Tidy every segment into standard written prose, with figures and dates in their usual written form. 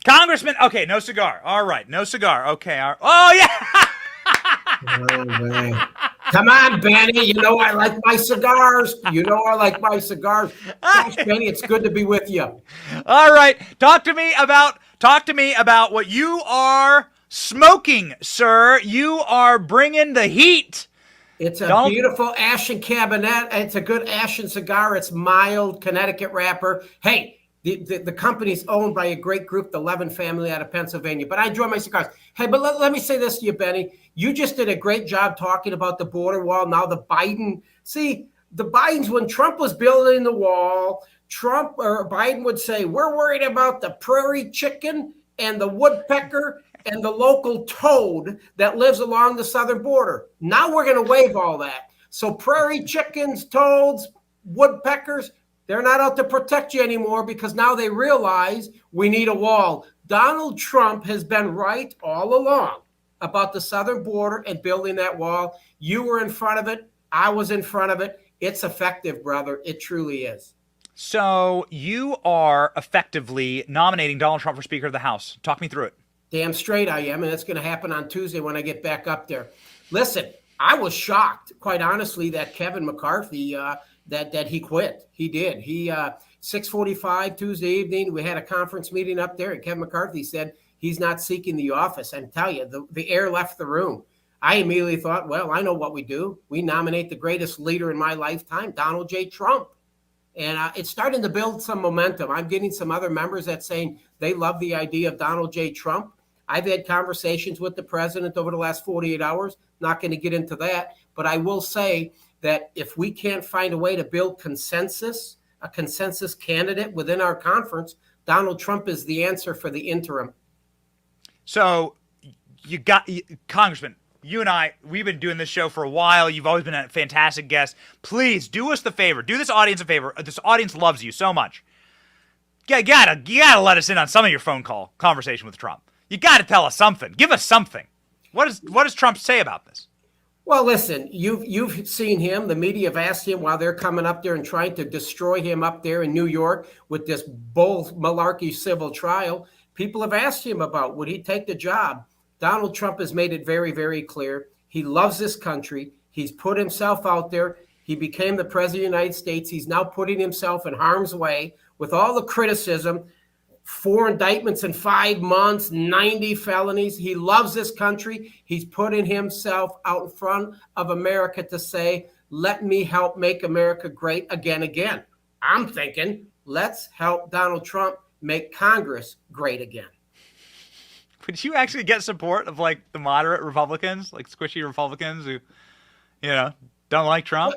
Congressman. Okay, no cigar. All right, no cigar. Okay. Oh yeah. Oh, man. Come on, Benny. You know I like my cigars. You know I like my cigars. Gosh, Benny, it's good to be with you. All right. Talk to me about what you are smoking, sir. You are bringing the heat. It's a Donald. beautiful Ashen Cabinet. It's a good Ashen cigar. It's mild, Connecticut wrapper. Hey, the company's owned by a great group, the Levin family out of Pennsylvania. But I enjoy my cigars. Hey, but let me say this to you, Benny. You just did a great job talking about the border wall. Now the Bidens, when Trump was building the wall, Trump or Biden would say, we're worried about the prairie chicken and the woodpecker and the local toad that lives along the southern border. Now we're going to waive all that. So prairie chickens, toads, woodpeckers, they're not out to protect you anymore because now they realize we need a wall. Donald Trump has been right all along about the southern border and building that wall. You were in front of it. I was in front of it. It's effective, brother. It truly is. So you are effectively nominating Donald Trump for Speaker of the House. Talk me through it. Damn straight I am, and it's going to happen on Tuesday when I get back up there. Listen, I was shocked, quite honestly, that Kevin McCarthy that he quit. He did. He 6:45 Tuesday evening, we had a conference meeting up there, and Kevin McCarthy said he's not seeking the office. And tell you, the air left the room. I immediately thought, well, I know what we do. We nominate the greatest leader in my lifetime, Donald J. Trump. And it's starting to build some momentum. I'm getting some other members that saying they love the idea of Donald J. Trump. I've had conversations with the president over the last 48 hours. Not going to get into that. But I will say that if we can't find a way to build a consensus candidate within our conference, Donald Trump is the answer for the interim. So you got, Congressman, you and I, we've been doing this show for a while. You've always been a fantastic guest. Please do us the favor. Do this audience a favor. This audience loves you so much. You gotta let us in on some of your phone call conversation with Trump. You got to tell us something. Give us something. What does Trump say about this? Well, listen, you've seen him. The media have asked him while they're coming up there and trying to destroy him up there in New York with this bull malarkey civil trial. People have asked him about would he take the job. Donald Trump has made it very, very clear. He loves this country. He's put himself out there. He became the president of the United States. He's now putting himself in harm's way with all the criticism. 4 indictments in 5 months, 90 felonies. He loves this country. He's putting himself out in front of America to say, let me help make America great again. I'm thinking, let's help Donald Trump make Congress great again. Would you actually get support of like the moderate Republicans, like squishy Republicans who, don't like Trump?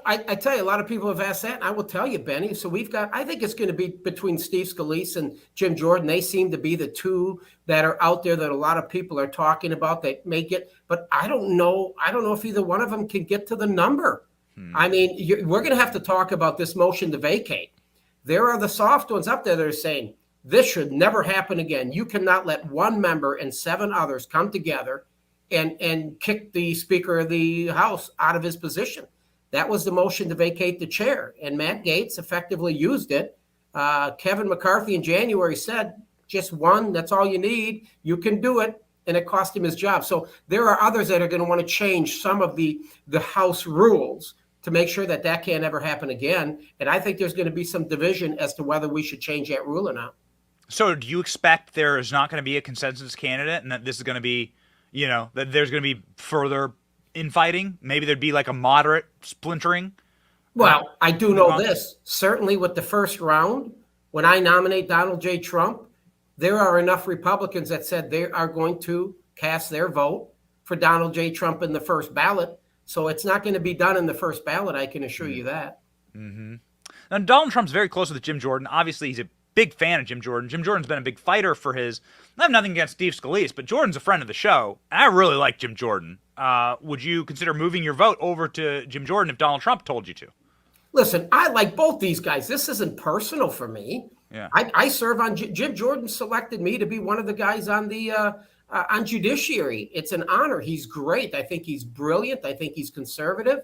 I tell you, a lot of people have asked that, and I will tell you, Benny. So I think it's going to be between Steve Scalise and Jim Jordan. They seem to be the two that are out there that a lot of people are talking about that make it. But I don't know if either one of them can get to the number. I mean, we're going to have to talk about this motion to vacate. There are the soft ones up there that are saying this should never happen again. You cannot let one member and 7 others come together and kick the Speaker of the House out of his position. That was the motion to vacate the chair, and Matt Gaetz effectively used it. Kevin McCarthy in January said, just one, that's all you need. You can do it, and it cost him his job. So there are others that are going to want to change some of the House rules to make sure that can't ever happen again. And I think there's going to be some division as to whether we should change that rule or not. So do you expect there is not going to be a consensus candidate and that this is going to be, that there's going to be further infighting? Maybe there'd be like a moderate splintering? Well, I do know this. Certainly with the first round, when I nominate Donald J. Trump, there are enough Republicans that said they are going to cast their vote for Donald J. Trump in the first ballot. So it's not going to be done in the first ballot, I can assure you that. Mm-hmm. Now, Donald Trump's very close with Jim Jordan. Obviously, he's a big fan of Jim Jordan. Jim Jordan's been a big fighter for his. I have nothing against Steve Scalise, but Jordan's a friend of the show. And I really like Jim Jordan. Would you consider moving your vote over to Jim Jordan if Donald Trump told you to? Listen, I like both these guys. This isn't personal for me. Yeah. I serve on Jim Jordan selected me to be one of the guys on the on judiciary. It's an honor. He's great. I think he's brilliant. I think he's conservative.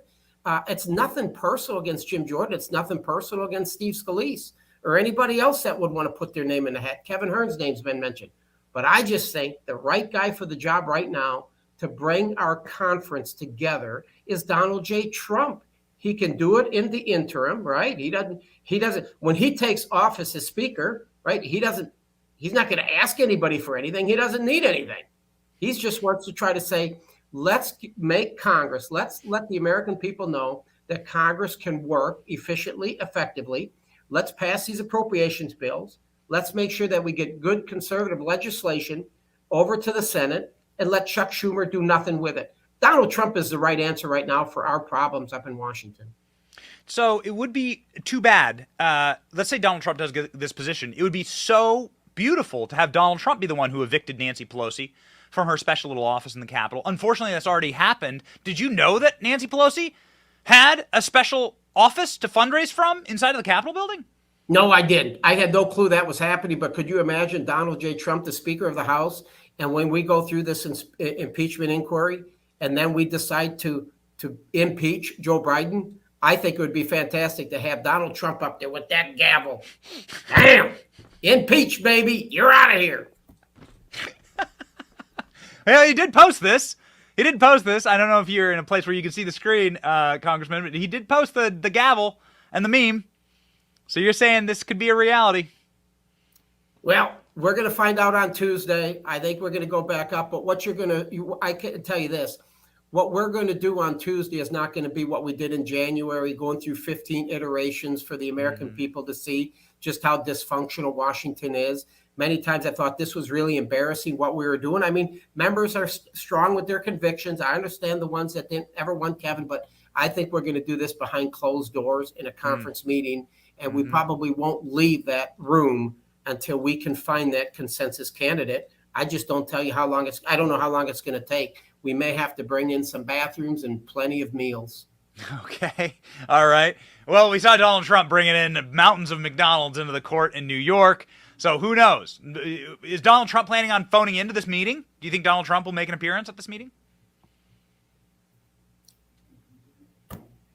It's nothing personal against Jim Jordan. It's nothing personal against Steve Scalise. or anybody else that would want to put their name in the hat. Kevin Hearn's name's been mentioned. But I just think the right guy for the job right now to bring our conference together is Donald J. Trump. He can do it in the interim, right? He doesn't, when he takes office as speaker, right? He's not going to ask anybody for anything. He doesn't need anything. He just wants to try to say, let's make Congress, let's let the American people know that Congress can work efficiently, effectively. Let's pass these appropriations bills. Let's make sure that we get good conservative legislation over to the Senate and let Chuck Schumer do nothing with it. Donald Trump is the right answer right now for our problems up in Washington. So it would be too bad. Let's say Donald Trump does get this position. It would be so beautiful to have Donald Trump be the one who evicted Nancy Pelosi from her special little office in the Capitol. Unfortunately, that's already happened. Did you know that Nancy Pelosi had a special office to fundraise from inside of the Capitol building? No, I didn't. I had no clue that was happening, but could you imagine Donald J. Trump, the Speaker of the House, and when we go through this impeachment inquiry and then we decide to impeach Joe Biden, I think it would be fantastic to have Donald Trump up there with that gavel. Damn! Impeach, baby! You're out of here. Well, he did post this. I don't know if you're in a place where you can see the screen, Congressman, but he did post the gavel and the meme. So you're saying this could be a reality? Well, we're going to find out on Tuesday. I think we're going to go back up. But what I can tell you this. What we're going to do on Tuesday is not going to be what we did in January, going through 15 iterations for the American people to see just how dysfunctional Washington is. Many times I thought this was really embarrassing what we were doing. I mean, members are strong with their convictions. I understand the ones that didn't ever want Kevin, but I think we're going to do this behind closed doors in a conference meeting, and we probably won't leave that room until we can find that consensus candidate. I just don't tell you how long I don't know how long it's going to take. We may have to bring in some bathrooms and plenty of meals. Okay. All right. Well, we saw Donald Trump bringing in mountains of McDonald's into the court in New York. So who knows? Is Donald Trump planning on phoning into this meeting? Do you think Donald Trump will make an appearance at this meeting?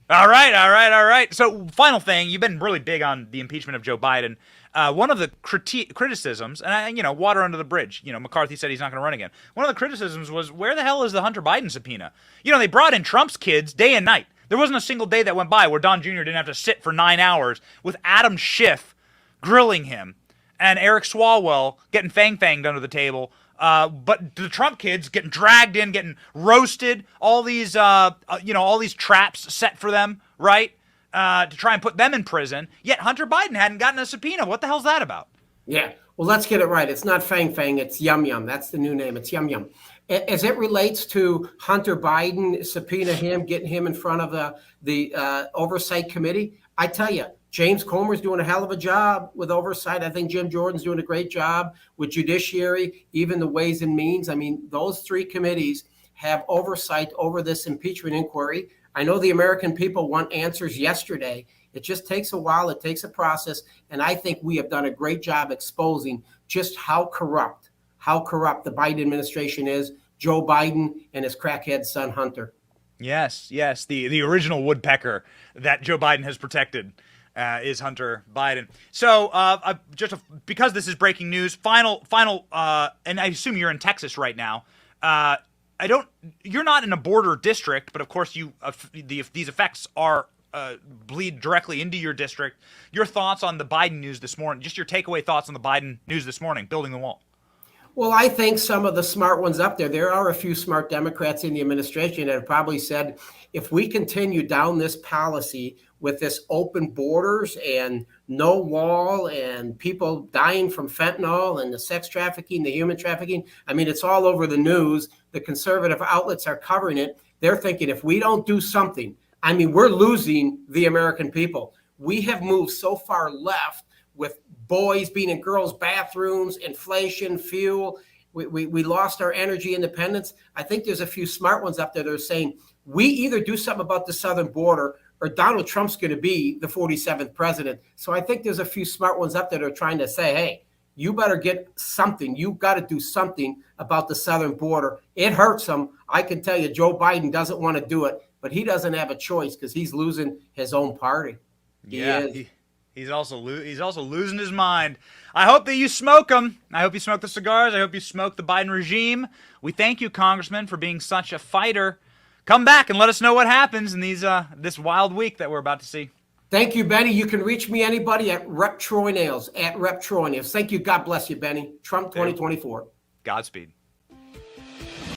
All right. So final thing, you've been really big on the impeachment of Joe Biden. One of the criticisms, and water under the bridge, McCarthy said he's not going to run again. One of the criticisms was, where the hell is the Hunter Biden subpoena? They brought in Trump's kids day and night. There wasn't a single day that went by where Don Jr. didn't have to sit for 9 hours with Adam Schiff grilling him and Eric Swalwell getting fanged under the table. But the Trump kids getting dragged in, getting roasted, all these traps set for them, right? To try and put them in prison. Yet Hunter Biden hadn't gotten a subpoena. What the hell's that about? Yeah. Well, let's get it right. It's not Fang Fang. It's Yum Yum. That's the new name. It's Yum Yum. As it relates to Hunter Biden, subpoena him, getting him in front of the oversight committee, I tell you, James Comer's doing a hell of a job with oversight. I think Jim Jordan's doing a great job with judiciary, even the Ways and Means. I mean, those three committees have oversight over this impeachment inquiry. I know the American people want answers yesterday. It just takes a while. It takes a process. And I think we have done a great job exposing just how corrupt the Biden administration is, Joe Biden and his crackhead son, Hunter. Yes. The original woodpecker that Joe Biden has protected is Hunter Biden. So because this is breaking news, final, and I assume you're in Texas right now. You're not in a border district, but of course these effects are bleed directly into your district. Your thoughts on the Biden news this morning, just your takeaway thoughts on the Biden news this morning, building the wall. Well, I think some of the smart ones up there are a few smart Democrats in the administration that have probably said, if we continue down this policy with this open borders and no wall and people dying from fentanyl and the sex trafficking, the human trafficking, I mean, it's all over the news. The conservative outlets are covering it. They're thinking, if we don't do something, I mean, we're losing the American people. We have moved so far left with boys being in girls' bathrooms, inflation, fuel. We lost our energy independence. I think there's a few smart ones up there that are saying, we either do something about the southern border or Donald Trump's going to be the 47th president. So I think there's a few smart ones up there that are trying to say, hey, you better get something. You've got to do something about the southern border. It hurts them. I can tell you, Joe Biden doesn't want to do it, but he doesn't have a choice because he's losing his own party. He's also losing his mind. I hope that you smoke them. I hope you smoke the cigars. I hope you smoke the Biden regime. We thank you, Congressman, for being such a fighter. Come back and let us know what happens in this wild week that we're about to see. Thank you, Benny. You can reach me, anybody, at Rep Troy Nehls, at Rep Troy Nehls. Thank you. God bless you, Benny. Trump 2024. Godspeed.